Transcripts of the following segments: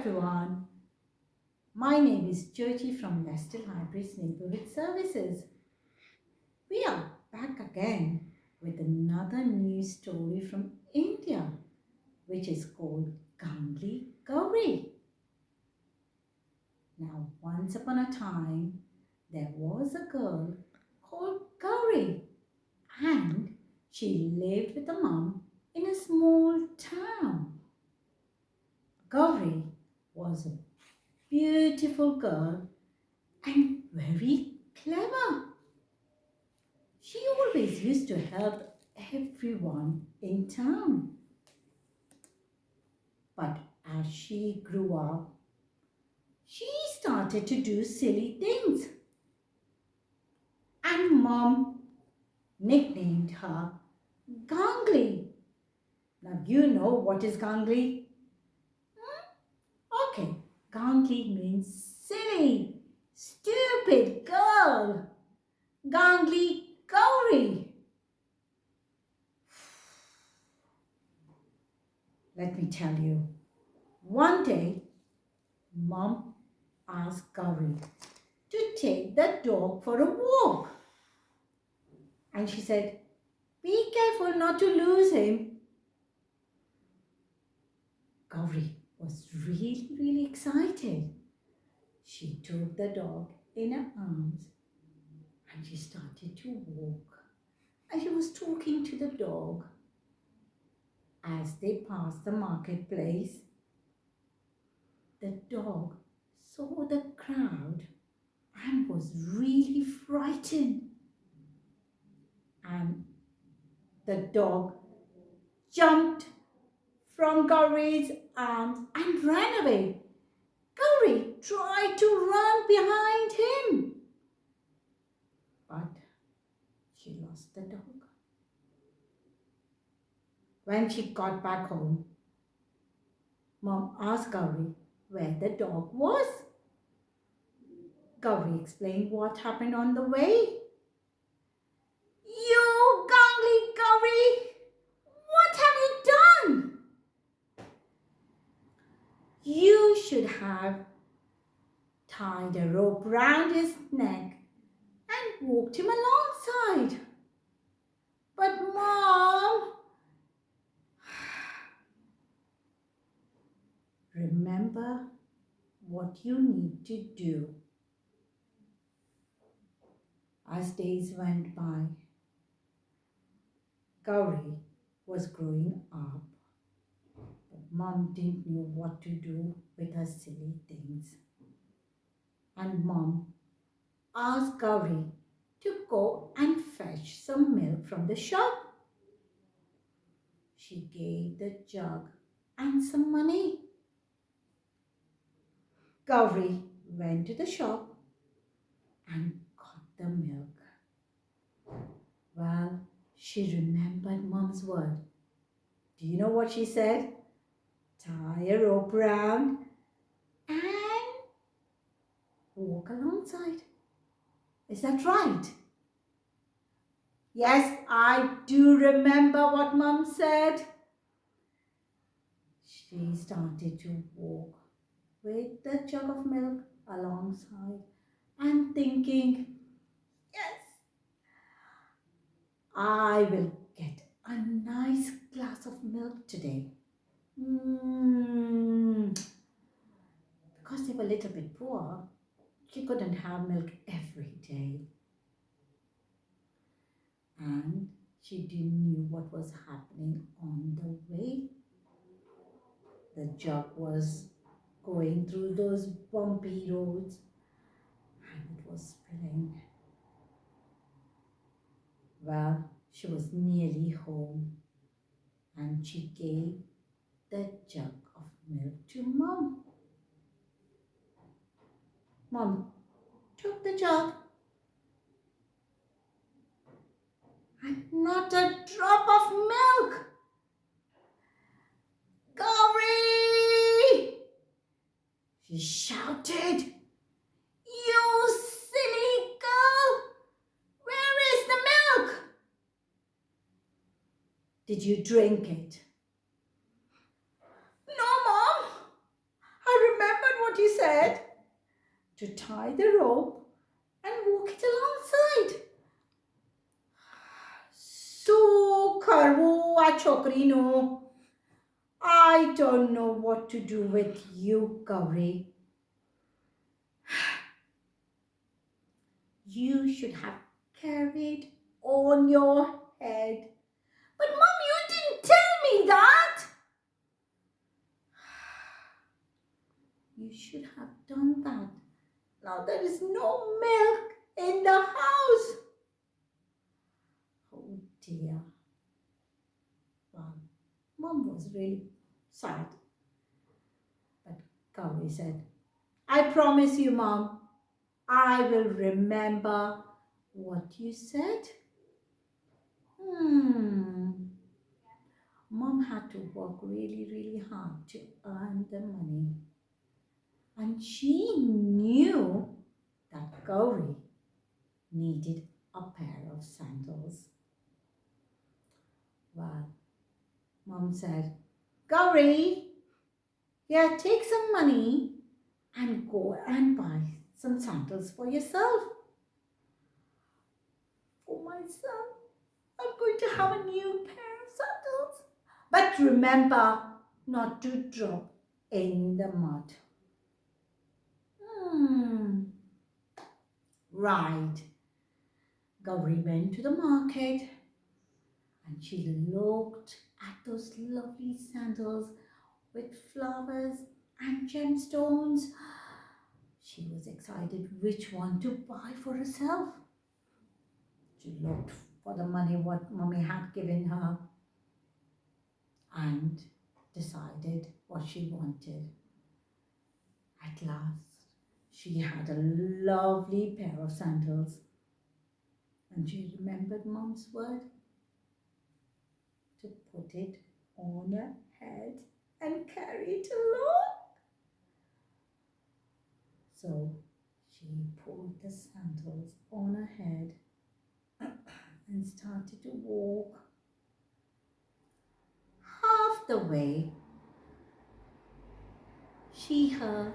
everyone. My name is Jyoti from Leicester Libraries Neighbourhood Services. We are back again with another new story from India, which is called Gangli Gawri. Now, once upon a time, there was a girl called Gauri, and she lived with a mum in a small town. Gauri was a beautiful girl and very clever. She always used to help everyone in town. But as she grew up, she started to do silly things. And mom nicknamed her Gangli. Now you know what is Gangli? Okay, Gangli means silly, stupid girl. Gangli Gawri. Let me tell you, one day, Mom asked Gauri to take the dog for a walk. And she said, be careful not to lose him. Gauri was really excited. She took the dog in her arms and she started to walk. And she was talking to the dog. As they passed the marketplace, the dog saw the crowd and was really frightened. And the dog jumped from Gauri's arms and ran away. Gauri tried to run behind him, but she lost the dog. When she got back home, Mom asked Gauri where the dog was. Gauri explained what happened on the way. You, Gangli Gawri, what have you done? You should have tied a rope round his neck and walked him alongside. But Mom, remember what you need to do. As days went by, Gauri was growing up, but Mom didn't know what to do with her silly things. And Mom asked Gauri to go and fetch some milk from the shop. She gave the jug and some money. Gauri went to the shop and got the milk. Well, she remembered Mom's word. Do you know what she said? Tie a rope round and walk alongside. Is that right? Yes, I do remember what Mom said. She started to walk with the jug of milk alongside and thinking, yes, I will get a nice glass of milk today. Because they were a little bit poor, she couldn't have milk every day. And she didn't know what was happening on the way. The jug was going through those bumpy roads and it was spilling. Well, she was nearly home and she gave the jug of milk to Mom. Mom took the jug and not a drop of milk. Gauri! She shouted, you silly girl! Where is the milk? Did you drink it? No, Mom. I to tie the rope and walk it alongside. So karvo a chokri no. I don't know what to do with you, Gawri. You should have carried on your head. But Mom, you didn't tell me that. You should have done that. Now there is no milk in the house. Oh dear. Well, Mom was really sad. But Gawri said, I promise you, Mom, I will remember what you said. Mom had to work really, really hard to earn the money. And she knew that Gawri needed a pair of sandals. Well, Mom said, Gawri, here, take some money and go and buy some sandals for yourself. For my son, I'm going to have a new pair of sandals. But remember not to drop in the mud. Right. Gawri went to the market and she looked at those lovely sandals with flowers and gemstones. She was excited which one to buy for herself. She looked for the money what Mummy had given her and decided what she wanted. At last, she had a lovely pair of sandals and she remembered Mum's word to put it on her head and carry it along. So she pulled the sandals on her head and started to walk. Half the way, she heard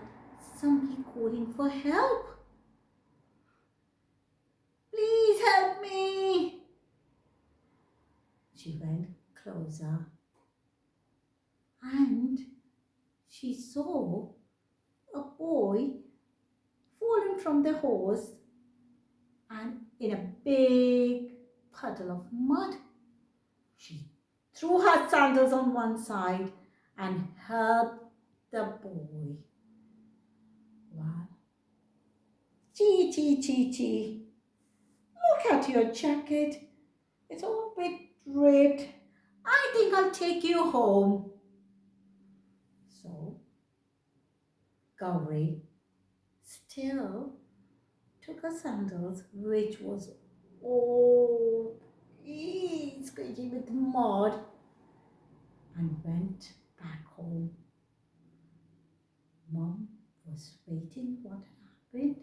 somebody calling for help. Please help me. She went closer and she saw a boy fallen from the horse and in a big puddle of mud. She threw her sandals on one side and helped the boy. Wow. Chee, chee, chee, chee. Look at your jacket. It's all a bit ripped. I think I'll take you home. So, Gawri still took her sandals, which was all squeaky with mud, and went back home. Mom was waiting what had happened.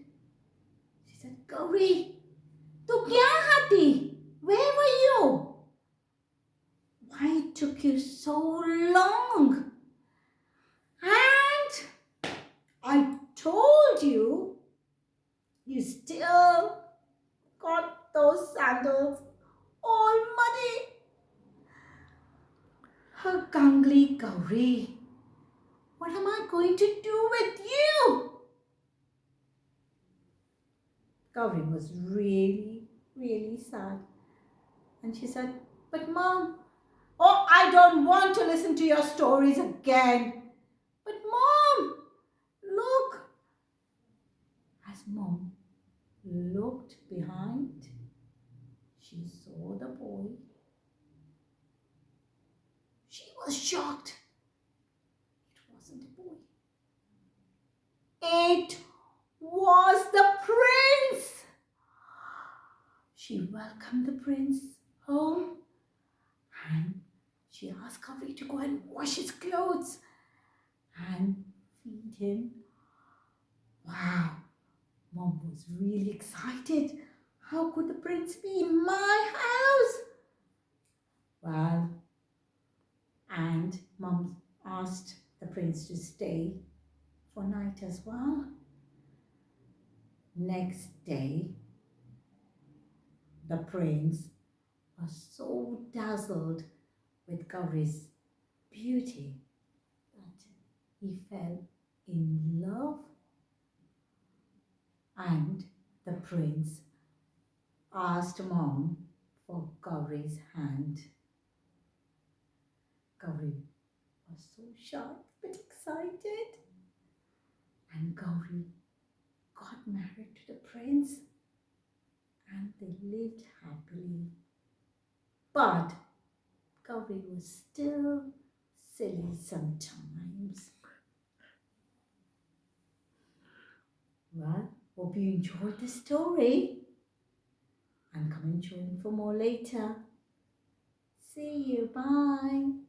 She said, Gawri, tu kya hati? Where were you? Why it took you so long? And I told you, you still got those sandals all muddy. Her Gangli Gawri, what am I going to do with you? Gawri was really, really sad. And she said, but Mom, oh, I don't want to listen to your stories again. But Mom, look. As Mom looked behind, she saw the boy. She was shocked. It wasn't a boy. It was the prince. She welcomed the prince home and she asked Gawri to go and wash his clothes and feed him. Wow, Mom was really excited. How could the prince be in my house? Well, and Mom asked the prince to stay for night as well. Next day, the prince was so dazzled with Gawri's beauty that he fell in love, and the prince asked mom for Gawri's hand. Gawri was so shy but excited, and Gawri got married to the prince and they lived happily. But Gawri was still silly sometimes. Well, hope you enjoyed the story and come and join for more later. See you. Bye.